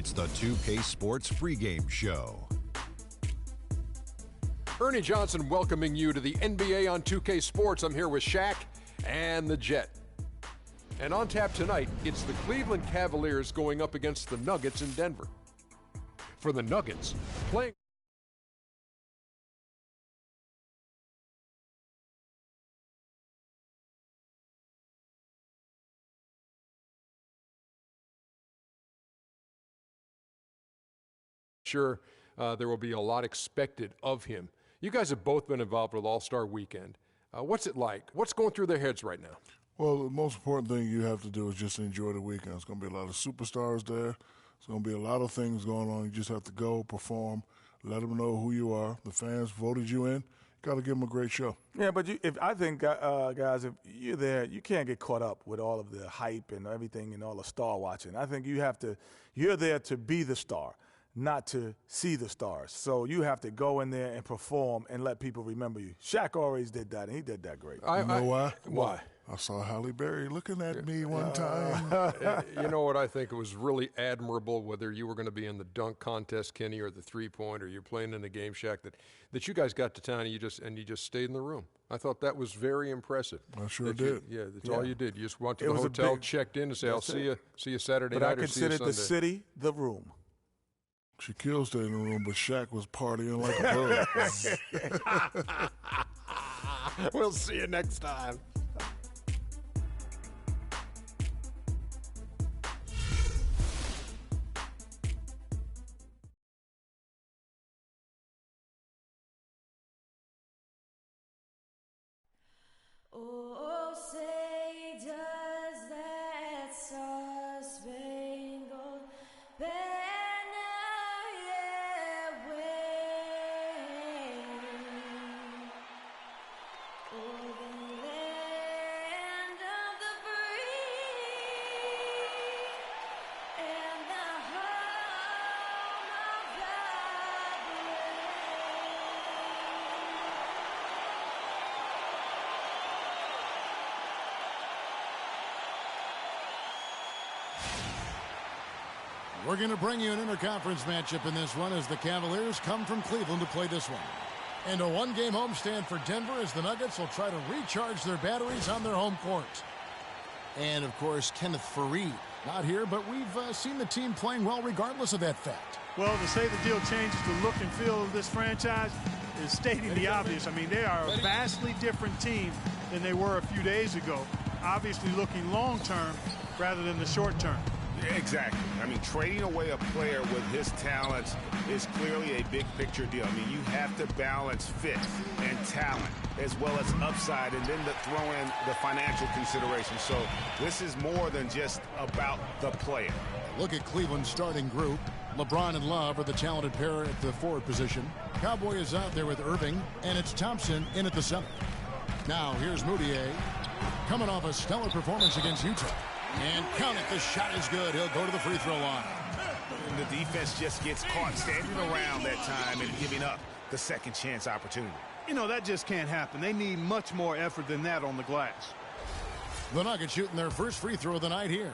It's the 2K Sports pregame show. Ernie Johnson welcoming you to the NBA on 2K Sports. I'm here with Shaq and the Jet. And on tap tonight, it's the Cleveland Cavaliers going up against the Nuggets in Denver. For the Nuggets, playing sure there will be a lot expected of him. You guys have both been involved with All-Star Weekend. What's it like? What's going through their heads right now? Well, the most important thing you have to do is just enjoy the weekend. There's going to be a lot of superstars there. There's going to be a lot of things going on. You just have to go, perform, let them know who you are. The fans voted you in. You got to give them a great show. Yeah, but I think, guys, if you're there, you can't get caught up with all of the hype and everything and all the star watching. I think you're there to be the star, not to see the stars. So you have to go in there and perform and let people remember you. Shaq always did that, and he did that great. You know why? Why? I saw Halle Berry looking at me one time. You know what I think? It was really admirable, whether you were going to be in the dunk contest, Kenny, or the three-point, or you're playing in the game, Shaq, that you guys got to town and you just stayed in the room. I thought that was very impressive. I sure did. That's all you did. You just went to the hotel, checked in, and say, "I'll see you Saturday night or see you Sunday." But I considered the city the room. Shaquille stayed in the room, but Shaq was partying like a bug. We'll see you next time. Oh, say does that star-spangled banner yet wave o'er the land of the free and the home of the brave? We're going to bring you an interconference matchup in this one as the Cavaliers come from Cleveland to play this one. And a one-game homestand for Denver as the Nuggets will try to recharge their batteries on their home court. And, of course, Kenneth Faried not here, but we've seen the team playing well regardless of that fact. Well, to say the deal changes the look and feel of this franchise is stating the obvious. I mean, they are a vastly different team than they were a few days ago, obviously looking long-term rather than the short-term. Exactly. I mean, trading away a player with his talents is clearly a big picture deal. I mean, you have to balance fit and talent as well as upside and then throw in the financial considerations. So this is more than just about the player. Look at Cleveland's starting group. LeBron and Love are the talented pair at the forward position. Cowboy is out there with Irving, and it's Thompson in at the center. Now here's Moutier coming off a stellar performance against Utah. And count it, the shot is good. He'll go to the free throw line. And the defense just gets caught standing around that time and giving up the second chance opportunity. You know, that just can't happen. They need much more effort than that on the glass. The Nuggets shooting their first free throw of the night here.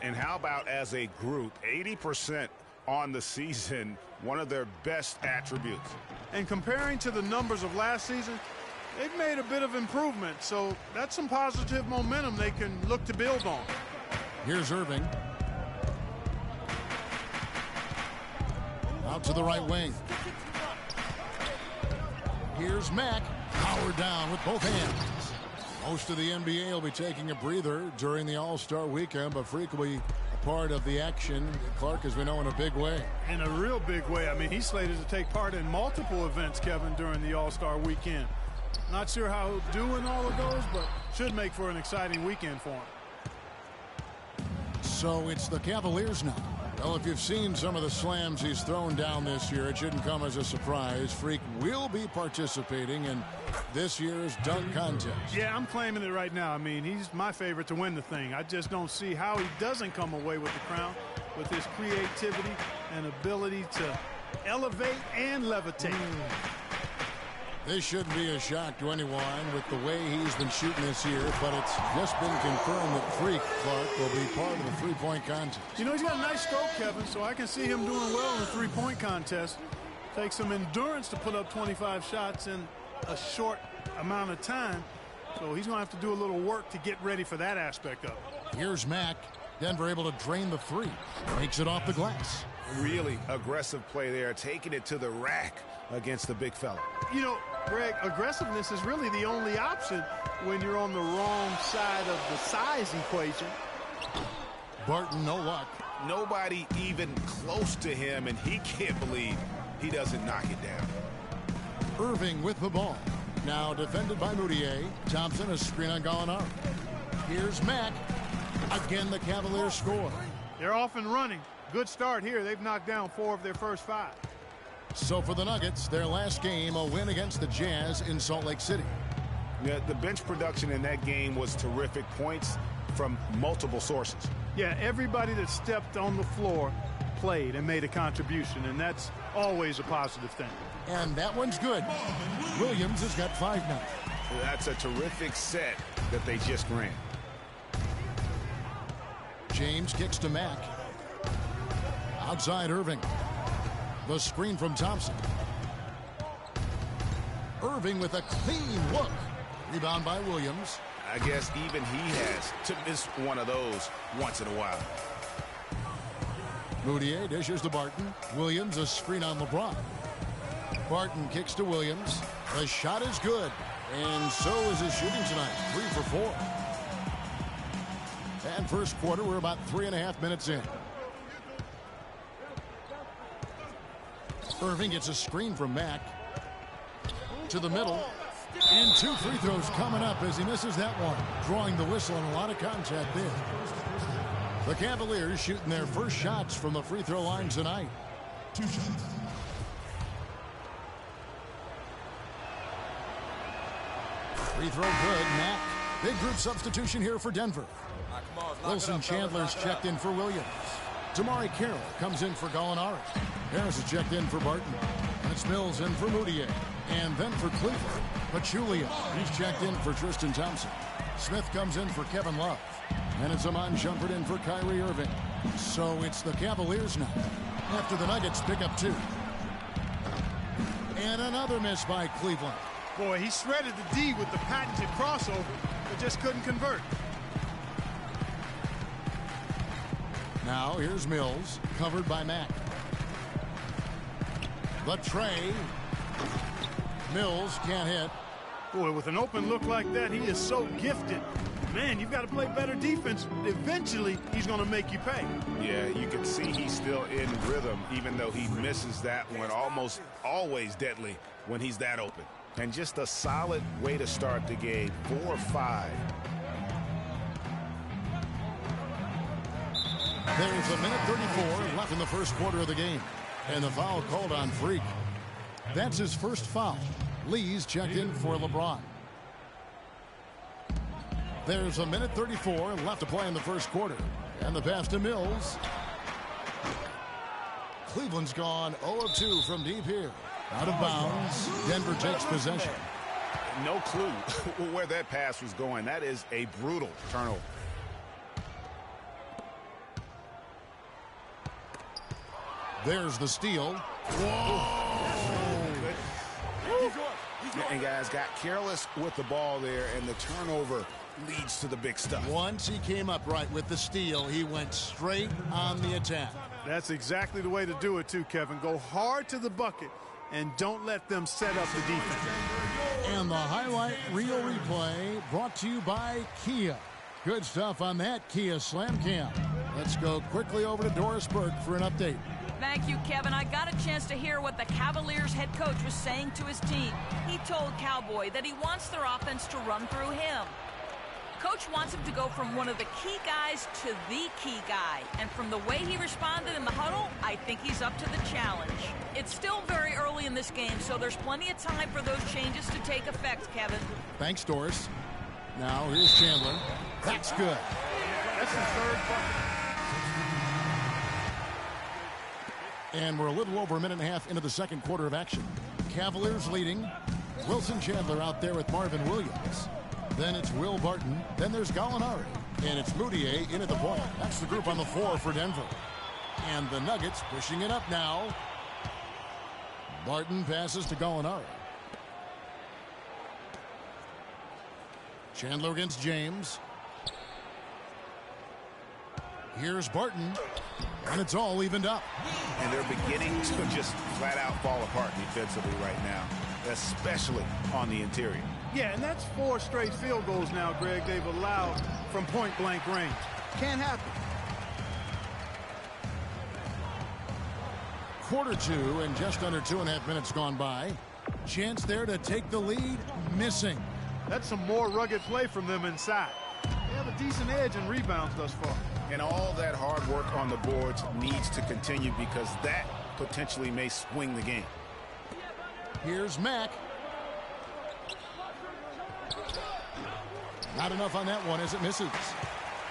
And how about as a group, 80% on the season, one of their best attributes. And comparing to the numbers of last season, they've made a bit of improvement. So that's some positive momentum they can look to build on. Here's Irving. Out to the right wing. Here's Mack. Powered down with both hands. Most of the NBA will be taking a breather during the All-Star weekend, but frequently a part of the action. Clark, as we know, in a big way. In a real big way. I mean, he's slated to take part in multiple events, Kevin, during the All-Star weekend. Not sure how he'll do in all of those, but should make for an exciting weekend for him. So it's the Cavaliers now. Well, if you've seen some of the slams he's thrown down this year, it shouldn't come as a surprise. Freak will be participating in this year's dunk contest. Yeah, I'm claiming it right now. I mean, he's my favorite to win the thing. I just don't see how he doesn't come away with the crown with his creativity and ability to elevate and levitate. This shouldn't be a shock to anyone with the way he's been shooting this year, but it's just been confirmed that Freak Clark will be part of the three-point contest. You know, he's got a nice stroke, Kevin, so I can see him doing well in the three-point contest. Takes some endurance to put up 25 shots in a short amount of time, so he's going to have to do a little work to get ready for that aspect of it. Here's Mack. Denver able to drain the three. Makes it off the glass. Really aggressive play there, taking it to the rack against the big fella. You know, Greg, aggressiveness is really the only option when you're on the wrong side of the size equation. Barton, no luck. Nobody even close to him, and he can't believe he doesn't knock it down. Irving with the ball. Now defended by Moutier. Thompson, a screen on Gallinari. Here's Mack. Again, the Cavaliers score. They're off and running. Good start here. They've knocked down 4 of their first 5. So for the Nuggets, their last game, a win against the Jazz in Salt Lake City. Yeah, the bench production in that game was terrific. Points from multiple sources. Yeah, everybody that stepped on the floor played and made a contribution, and that's always a positive thing. And that one's good. Williams has got 5 now. That's a terrific set that they just ran. James kicks to Mack. Outside Irving. The screen from Thompson. Irving with a clean look. Rebound by Williams. I guess even he has to miss one of those once in a while. Moutier dishes to Barton. Williams a screen on LeBron. Barton kicks to Williams. The shot is good. And so is his shooting tonight. 3 for 4. And first quarter, we're about 3.5 minutes in. Irving gets a screen from Mack. To the middle. And 2 free throws coming up as he misses that one. Drawing the whistle and a lot of contact there. The Cavaliers shooting their first shots from the free throw line tonight. 2 shots. Free throw good. Mack. Big group substitution here for Denver. Wilson Chandler's checked in for Williams. Tamari Carroll comes in for Gallinari. Harris is checked in for Barton. And it's Mills in for Moutier. And then for Cleveland, Pachulia. He's checked in for Tristan Thompson. Smith comes in for Kevin Love. And it's Amon Shumpert in for Kyrie Irving. So it's the Cavaliers now, after the Nuggets pick up 2. And another miss by Cleveland. Boy, he shredded the D with the patented crossover, but just couldn't convert. Now here's Mills, covered by Mack. The tray. Mills can't hit. Boy, with an open look like that, he is so gifted. Man, you've got to play better defense. Eventually, he's going to make you pay. Yeah, you can see he's still in rhythm, even though he misses that one. Almost always deadly when he's that open. And just a solid way to start the game. 4-5. There's a minute 34 left in the first quarter of the game. And the foul called on Freak. That's his first foul. Lee's checked in for LeBron. There's a minute 34 left to play in the first quarter. And the pass to Mills. Cleveland's gone 0 of 2 from deep here. Out of bounds. Denver takes possession. No clue where that pass was going. That is a brutal turnover. There's the steal. And guys got careless with the ball there, and the turnover leads to the big stuff. Once he came up right with the steal, he went straight on the attack. That's exactly the way to do it too, Kevin. Go hard to the bucket and don't let them set up the defense. And the highlight reel replay brought to you by Kia. Good stuff on that Kia Slam Cam. Let's go quickly over to Doris Burke for an update. Thank you, Kevin. I got a chance to hear what the Cavaliers head coach was saying to his team. He told Cowboy that he wants their offense to run through him. Coach wants him to go from one of the key guys to the key guy. And from the way he responded in the huddle, I think he's up to the challenge. It's still very early in this game, so there's plenty of time for those changes to take effect, Kevin. Thanks, Doris. Now here's Chandler. That's good. That's the third bucket. And we're a little over a minute and a half into the second quarter of action. Cavaliers leading Wilson Chandler out there with Marvin Williams. Then it's Will Barton. Then there's Gallinari. And it's Moutier in at the point. That's the group on the floor for Denver. And the Nuggets pushing it up now. Barton passes to Gallinari. Chandler against James. Here's Barton. And it's all evened up. And they're beginning to just flat out fall apart defensively right now, especially on the interior. Yeah, and that's 4 straight field goals now, Greg, they've allowed from point-blank range. Can't happen. Quarter 2 and just under 2.5 minutes gone by. Chance there to take the lead. Missing. That's some more rugged play from them inside. They have a decent edge in rebounds thus far. And all that hard work on the boards needs to continue because that potentially may swing the game. Here's Mack. Not enough on that one as it misses.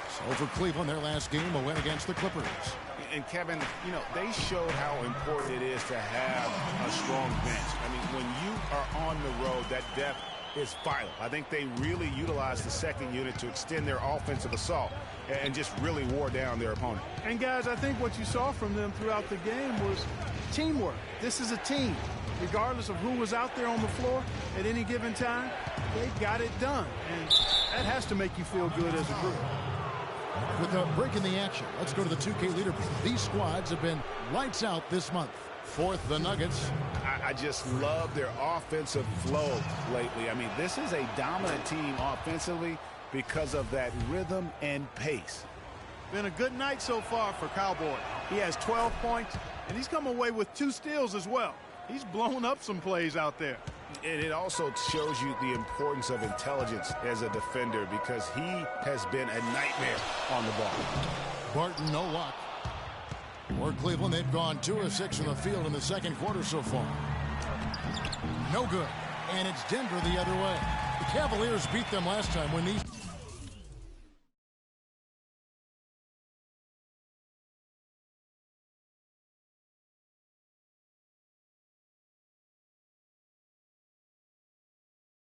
So for Cleveland, their last game, a win against the Clippers. And Kevin, you know, they showed how important it is to have a strong bench. I mean, when you are on the road, that depth is vital. I think they really utilized the second unit to extend their offensive assault and just really wore down their opponent. And guys, I think what you saw from them throughout the game was teamwork. This is a team. Regardless of who was out there on the floor at any given time, they got it done. And that has to make you feel good as a group. With a break in the action, let's go to the 2K leaderboard. These squads have been lights out this month. Fourth, the Nuggets. I just love their offensive flow lately. I mean, this is a dominant team offensively because of that rhythm and pace. Been a good night so far for Cowboy. He has 12 points, and he's come away with 2 steals as well. He's blown up some plays out there. And it also shows you the importance of intelligence as a defender because he has been a nightmare on the ball. Barton, no luck. For Cleveland, they've gone 2 of 6 from the field in the second quarter so far. No good. And it's Denver the other way. The Cavaliers beat them last time when these...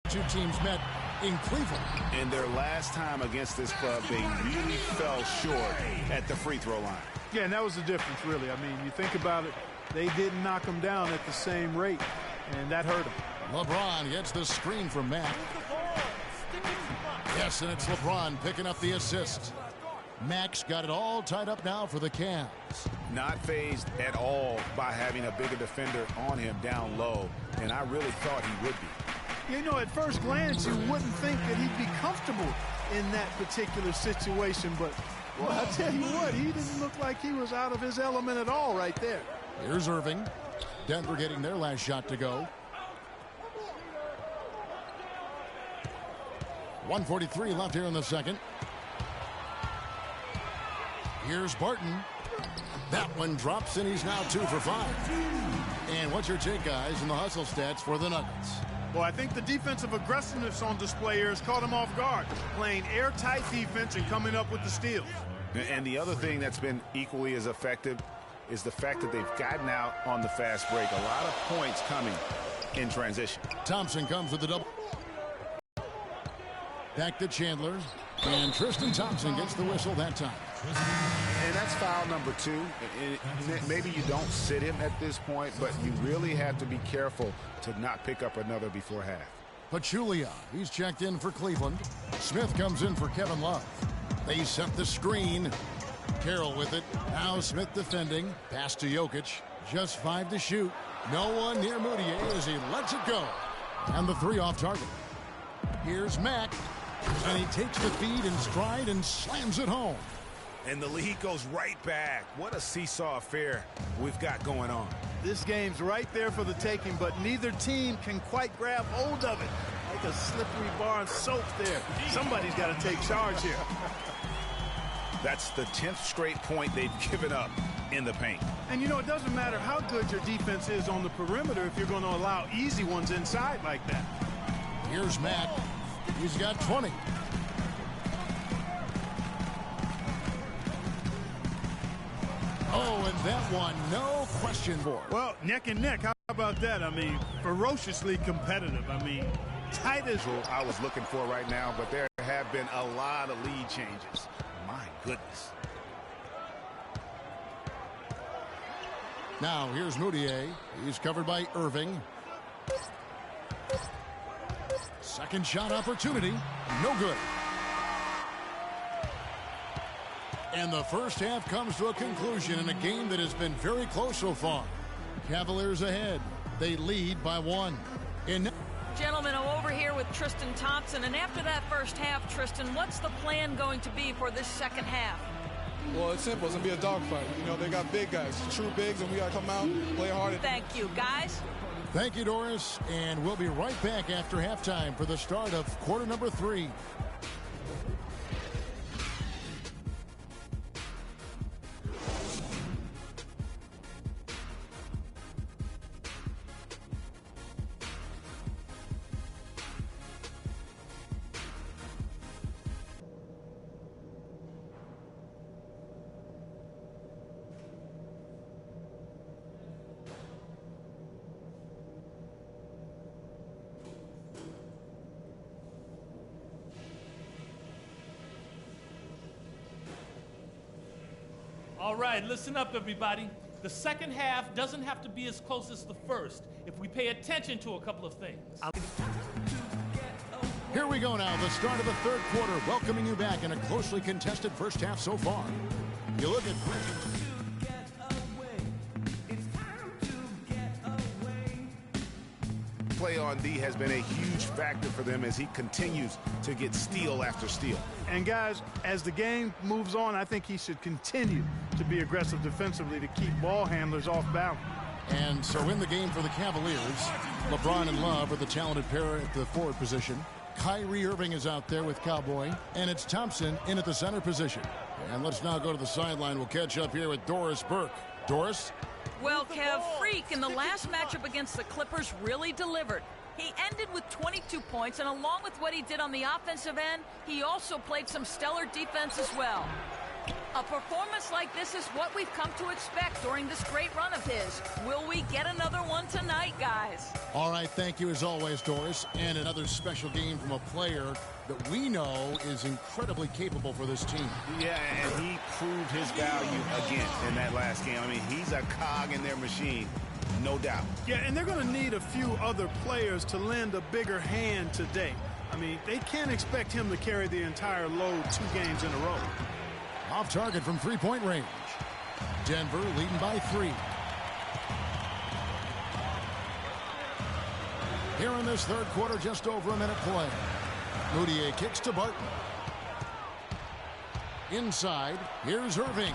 two teams met in Cleveland. In their last time against this club, they really fell short at the free throw line. Yeah, and that was the difference, really. I mean, you think about it, they didn't knock them down at the same rate, and that hurt them. LeBron gets the screen from Mack. Yes, and it's LeBron picking up the assist. Mack's got it all tied up now for the Cavs. Not fazed at all by having a bigger defender on him down low, and I really thought he would be. You know, at first glance, you wouldn't think that he'd be comfortable in that particular situation, but, well, I tell you what, he didn't look like he was out of his element at all right there. Here's Irving. Denver getting their last shot to go. 1:43 left here in the second. Here's Barton. That one drops, and he's now 2 for 5. And what's your take, guys, in the hustle stats for the Nuggets? Well, I think the defensive aggressiveness on display here has caught him off guard, playing airtight defense and coming up with the steals. And the other thing that's been equally as effective is the fact that they've gotten out on the fast break. A lot of points coming in transition. Thompson comes with the double. Back to Chandler. And Tristan Thompson gets the whistle that time. And that's foul number 2. Maybe you don't sit him at this point, but you really have to be careful to not pick up another before half. Pachulia, he's checked in for Cleveland. Smith comes in for Kevin Love. They set the screen. Carroll with it. Now Smith defending. Pass to Jokic. Just 5 to shoot. No one near Moutier as he lets it go. And the 3 off target. Here's Mack. And he takes the feed in stride and slams it home. And the lead goes right back. What a seesaw affair we've got going on. This game's right there for the taking, but neither team can quite grab hold of it. Like a slippery bar and soap there. Somebody's got to take charge here. That's the 10th straight point they've given up in the paint. And, you know, it doesn't matter how good your defense is on the perimeter if you're going to allow easy ones inside like that. Here's Matt. He's got 20. Oh, and that one, no question for. Well, neck and neck. How about that? I mean, ferociously competitive. I mean, tight as I was looking for right now, but there have been a lot of lead changes. My goodness. Now here's Moutier. He's covered by Irving. Second shot opportunity. No good. And the first half comes to a conclusion in a game that has been very close so far. Cavaliers ahead. They lead by 1. Gentlemen, I'm over here with Tristan Thompson, and after that first half, Tristan, what's the plan going to be for this second half? Well, it's simple. It's going to be a dogfight. You know, they got big guys, true bigs, and we got to come out, play hard. Thank you, guys. Thank you, Doris. And we'll be right back after halftime for the start of quarter number 3. All right, listen up, everybody. The second half doesn't have to be as close as the first if we pay attention to a couple of things. Here we go now, the start of the third quarter, welcoming you back in a closely contested first half so far. You look at Play on D has been a huge factor for them as he continues to get steal after steal. And guys, as the game moves on, I think he should continue to be aggressive defensively to keep ball handlers off balance. And so in the game for the Cavaliers, LeBron and Love are the talented pair at the forward position. Kyrie Irving is out there with Cowboy, and it's Thompson in at the center position. And let's now go to the sideline. We'll catch up here with Doris Burke. Doris? Well, Kev, Freak in the last matchup against the Clippers really delivered. He ended with 22 points, and along with what he did on the offensive end, he also played some stellar defense as well. A performance like this is what we've come to expect during this great run of his. Will we get another one tonight, guys? All right, thank you as always, Doris. And another special game from a player that we know is incredibly capable for this team. Yeah, and he proved his value again in that last game. I mean, he's a cog in their machine, no doubt. Yeah, and they're going to need a few other players to lend a bigger hand today. I mean, they can't expect him to carry the entire load 2 games in a row. Off target from three-point range. Denver leading by 3. Here in this third quarter, just over a minute play. Moutier kicks to Barton. Inside, here's Irving.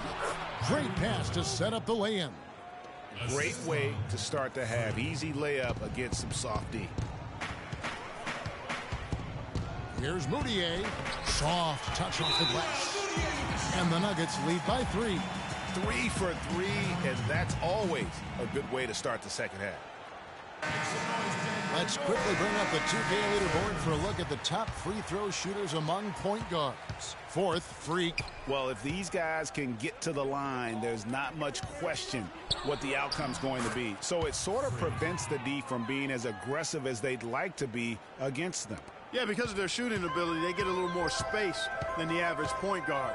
Great pass to set up the lay-in. Great way to start the half. Easy layup against some soft D. Here's Moutier. Soft touch off the glass. And the Nuggets lead by 3. 3 for 3, and that's always a good way to start the second half. Let's quickly bring up the 2K leaderboard for a look at the top free throw shooters among point guards. 4th, Freak. Well, if these guys can get to the line, there's not much question what the outcome's going to be. So it sort of prevents the D from being as aggressive as they'd like to be against them. Yeah, because of their shooting ability, they get a little more space than the average point guard.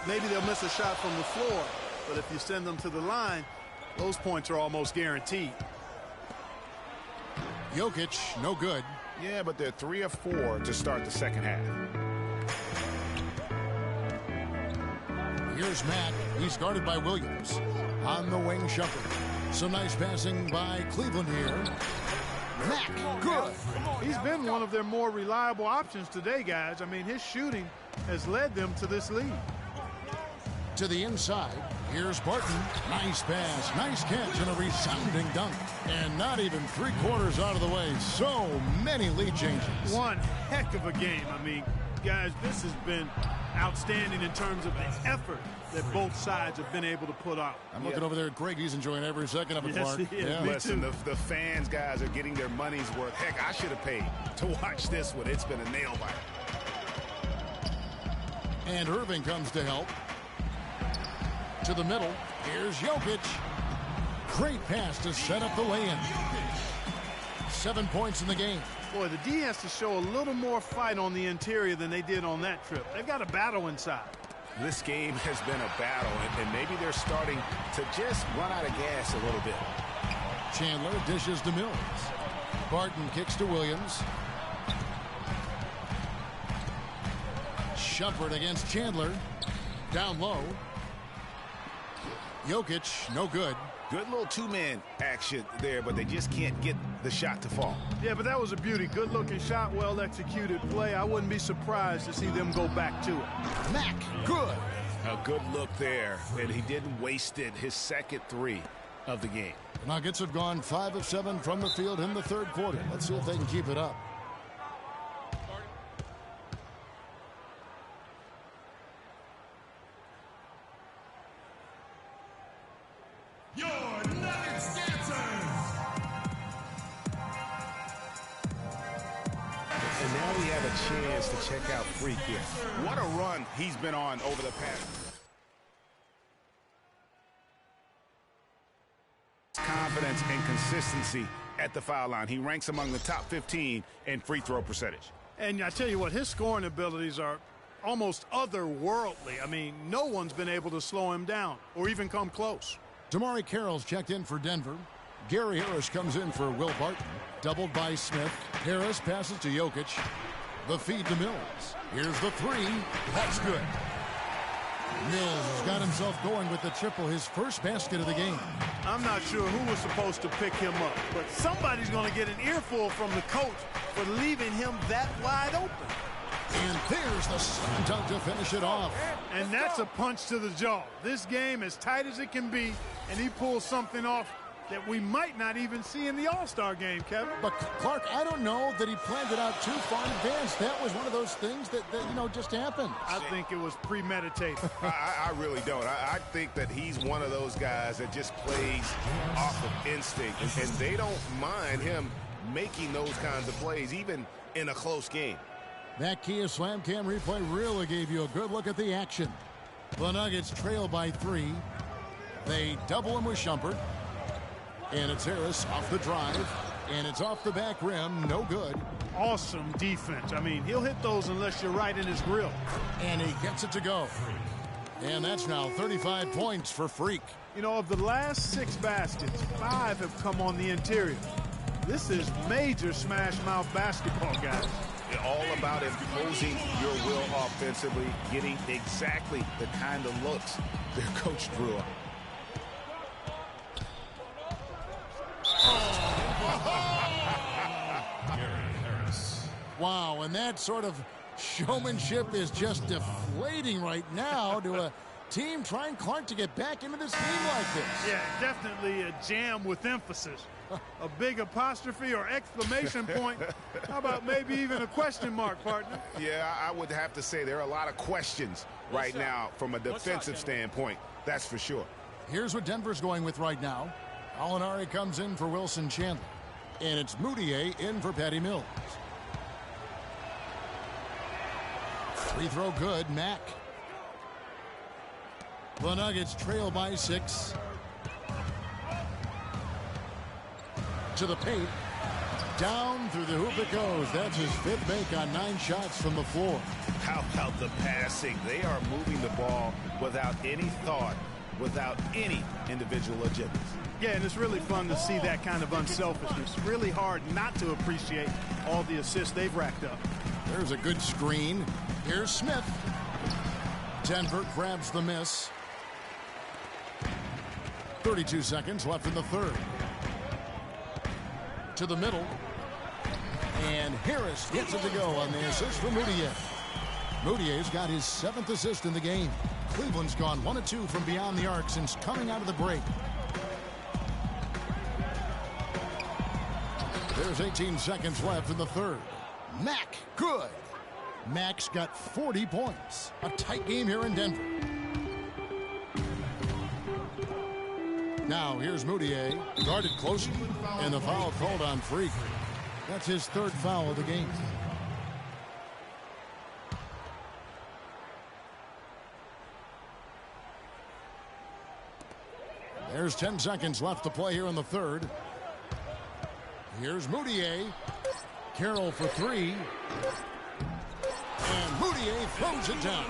Maybe they'll miss a shot from the floor, but if you send them to the line, those points are almost guaranteed. Jokic, no good. Yeah, but they're 3 of 4 to start the second half. Here's Matt. He's guarded by Williams. On the wing shuffle. Some nice passing by Cleveland here. Mack, good. He's been one of their more reliable options today, guys. I mean, his shooting has led them to this lead. To the inside, here's Barton. Nice pass, nice catch, and a resounding dunk. And not even 3/4 out of the way. So many lead changes. One heck of a game. I mean, guys, this has been outstanding in terms of the effort that both sides have been able to put out. I'm looking over there at Greg. He's enjoying every second of it, Mark. He is. Yeah. Listen, the fans, guys, are getting their money's worth. Heck, I should have paid to watch this one. It's been a nail biter. And Irving comes to help. To the middle. Here's Jokic. Great pass to set up the lay-in. 7 points in the game. Boy, the D has to show a little more fight on the interior than they did on that trip. They've got a battle inside. This game has been a battle, and maybe they're starting to just run out of gas a little bit. Chandler dishes to Mills. Barton kicks to Williams. Shumpert against Chandler. Down low. Jokic, no good. Good little two-man action there, but they just can't get the shot to fall. Yeah, but that was a beauty. Good-looking shot, well-executed play. I wouldn't be surprised to see them go back to it. Mack, good. A good look there, and he didn't waste it. His second three of the game. The Nuggets have gone 5 of 7 from the field in the third quarter. Let's see if they can keep it up. Your Nuggets dancers! And now we have a chance to check out Freak here. What a run he's been on over the past. Confidence and consistency at the foul line. He ranks among the top 15 in free throw percentage. And I tell you what, his scoring abilities are almost otherworldly. I mean, no one's been able to slow him down or even come close. Damari Carroll's checked in for Denver. Gary Harris comes in for Will Barton. Doubled by Smith. Harris passes to Jokic. The feed to Mills. Here's the three. That's good. Mills has got himself going with the triple, his first basket of the game. I'm not sure who was supposed to pick him up, but somebody's going to get an earful from the coach for leaving him that wide open. And there's the slam dunk to finish it off. And that's a punch to the jaw. This game as tight as it can be, and he pulls something off that we might not even see in the All-Star game, Kevin. But Clark, I don't know that he planned it out too far in advance. That was one of those things that just happened. I think it was premeditated. I really don't. I think that he's one of those guys that just plays off of instinct, and they don't mind him making those kinds of plays, even in a close game. That Kia Slam Cam replay really gave you a good look at the action. The Nuggets trail by 3. They double him with Shumpert. And it's Harris off the drive. And it's off the back rim. No good. Awesome defense. I mean, he'll hit those unless you're right in his grill. And he gets it to go. And that's now 35 points for Freak. You know, of the last 6 baskets, 5 have come on the interior. This is major smash mouth basketball, guys. All about imposing your will offensively, getting exactly the kind of looks their coach drew up. Wow, and that sort of showmanship is just deflating right now to a team trying, Clark, to get back into this game like this. Yeah, definitely a jam with emphasis. A big apostrophe or exclamation point. How about maybe even a question mark, partner? Yeah, I would have to say there are a lot of questions right now from a defensive standpoint. That's for sure. Here's what Denver's going with right now. Alinari comes in for Wilson Chandler. And it's Moutier in for Patty Mills. Free throw good, Mack. The Nuggets trail by 6. To the paint. Down through the hoop it goes. That's his 5th make on 9 shots from the floor. How about the passing? They are moving the ball without any thought, without any individual agenda. Yeah, and it's really fun to see that kind of unselfishness. Really hard not to appreciate all the assists they've racked up. There's a good screen. Here's Smith. Denver grabs the miss. 32 seconds left in the third. To the middle. And Harris gets it to go on the assist from Moutier. Moutier's got his 7th assist in the game. Cleveland's gone 1 of 2 from beyond the arc since coming out of the break. There's 18 seconds left in the third. Mack, good. Mack's got 40 points. A tight game here in Denver. Now here's Moutier, guarded closely, and the foul called on Freak. That's his 3rd foul of the game. There's 10 seconds left to play here in the third. Here's Moutier. Carroll for three. And Moutier throws it down.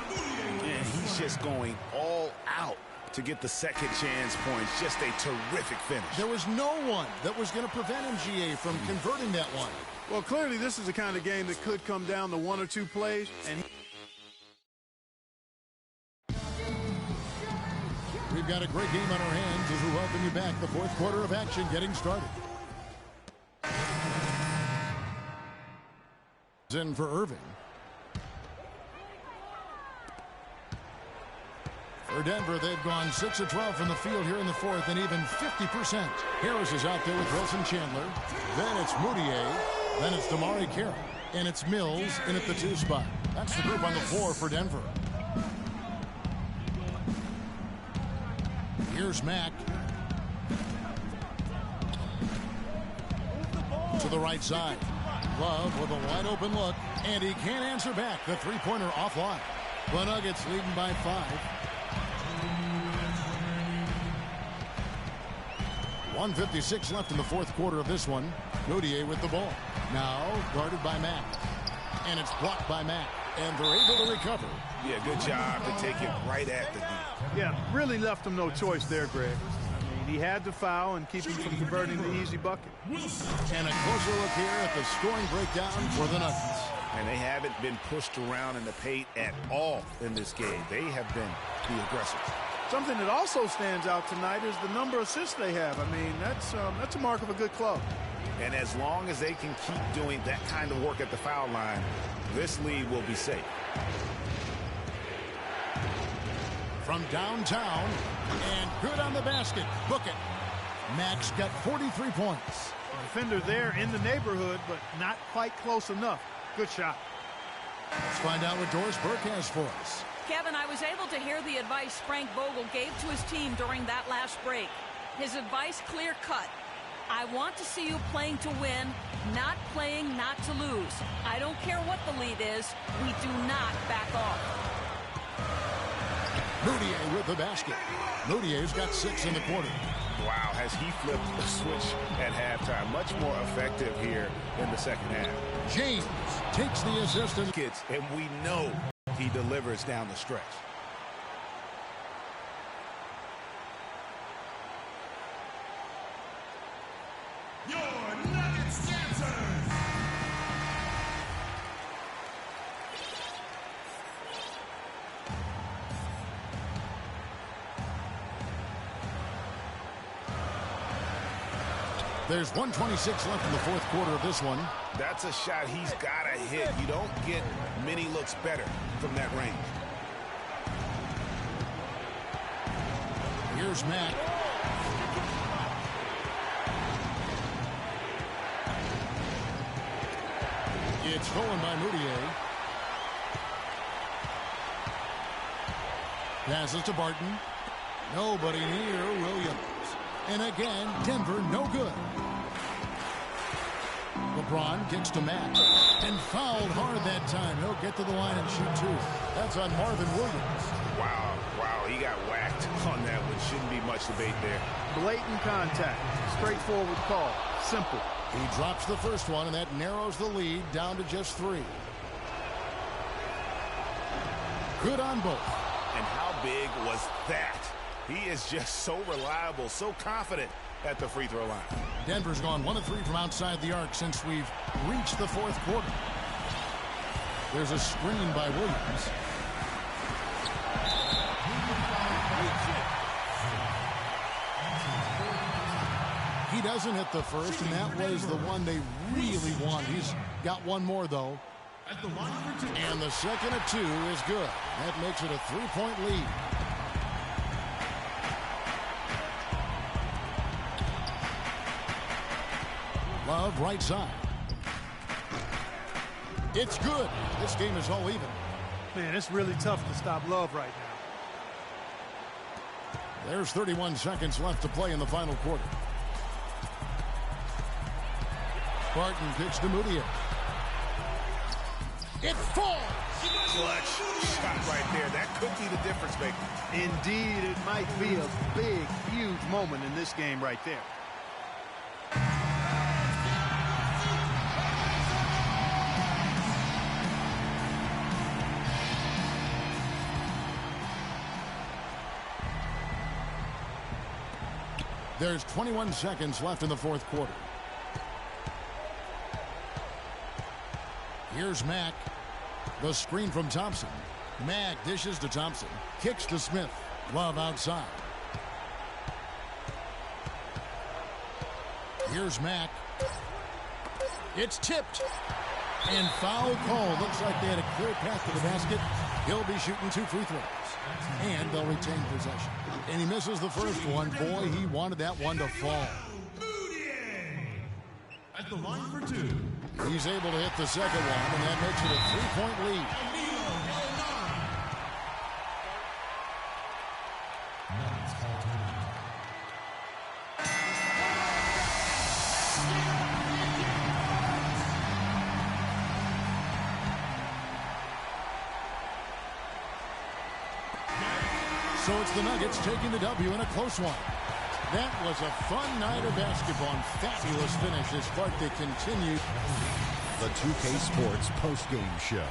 And he's just going all out to get the second chance points. Just a terrific finish. There was no one that was going to prevent MGA from converting that one. Well, clearly this is the kind of game that could come down to one or two plays. And we've got a great game on our hands as we welcome you back. The fourth quarter of action getting started. In for Irving. For Denver, they've gone 6 of 12 from the field here in the fourth, and even 50%. Harris is out there with Wilson Chandler. Then it's Moutier. Then it's Damari Carroll. And it's Mills in at the 2 spot. That's the group on the floor for Denver. Here's Mack. To the right side. Love with a wide open look. And he can't answer back. The three-pointer offline. The Nuggets leading by 5. 1:56 left in the fourth quarter of this one. Moutier with the ball. Now guarded by Mack. And it's blocked by Mack. And they're able to recover. Yeah, good job to take it right at the D. yeah, really left him no choice there, Greg. I mean, he had to foul and keep him from converting the easy bucket. And a closer look here at the scoring breakdown for the Nuggets. And they haven't been pushed around in the paint at all in this game. They have been the aggressors. Something that also stands out tonight is the number of assists they have. I mean, that's a mark of a good club. And as long as they can keep doing that kind of work at the foul line, this lead will be safe. From downtown, and good on the basket. Book it. Max got 43 points. Defender there in the neighborhood, but not quite close enough. Good shot. Let's find out what Doris Burke has for us. Kevin, I was able to hear the advice Frank Vogel gave to his team during that last break. His advice clear-cut. I want to see you playing to win, not playing not to lose. I don't care what the lead is. We do not back off. Moutier with the basket. Moutier's got 6 in the quarter. Wow, has he flipped the switch at halftime. Much more effective here in the second half. James takes the assist. And we know he delivers down the stretch. Your Nuggets dancers. There's 1:26 left in the fourth quarter of this one. That's a shot he's got to hit. You don't get many looks better from that range. Here's Mack. It's stolen by Moutier. Passes to Barton. Nobody near Williams. And again, Denver no good. LeBron kicks to Mack. And fouled hard that time. He'll get to the line and shoot 2. That's on Marvin Williams. Wow, he got whacked on that one. Shouldn't be much debate there. Blatant contact. Straightforward call. Simple. He drops the first one, and that narrows the lead down to just 3. Good on both. And how big was that? He is just so reliable, so confident at the free throw line. Denver's gone 1 of 3 from outside the arc since we've reached the fourth quarter. There's a screen by Williams. He doesn't hit the first, and that was the one they really want. He's got one more, though. And the second of 2 is good. That makes it a 3-point lead. Love right side. It's good. This game is all even. Man, it's really tough to stop Love right now. There's 31 seconds left to play in the final quarter. Barton kicks to Moutier. It falls. clutch shot right there. That could be the difference maker. Indeed, it might be a big, huge moment in this game right there. There's 21 seconds left in the fourth quarter. Here's Mack. The screen from Thompson. Mack dishes to Thompson. Kicks to Smith. Love outside. Here's Mack. It's tipped. And foul call. Looks like they had a clear path to the basket. He'll be shooting 2 free throws. And they'll retain possession. And he misses the first one. Boy, he wanted that one to fall. At the line for 2. He's able to hit the second one, and that makes it a 3-point lead. So it's the Nuggets taking the W in a close one. That was a fun night of basketball and fabulous finish as Clark they continued. The 2K Sports postgame show.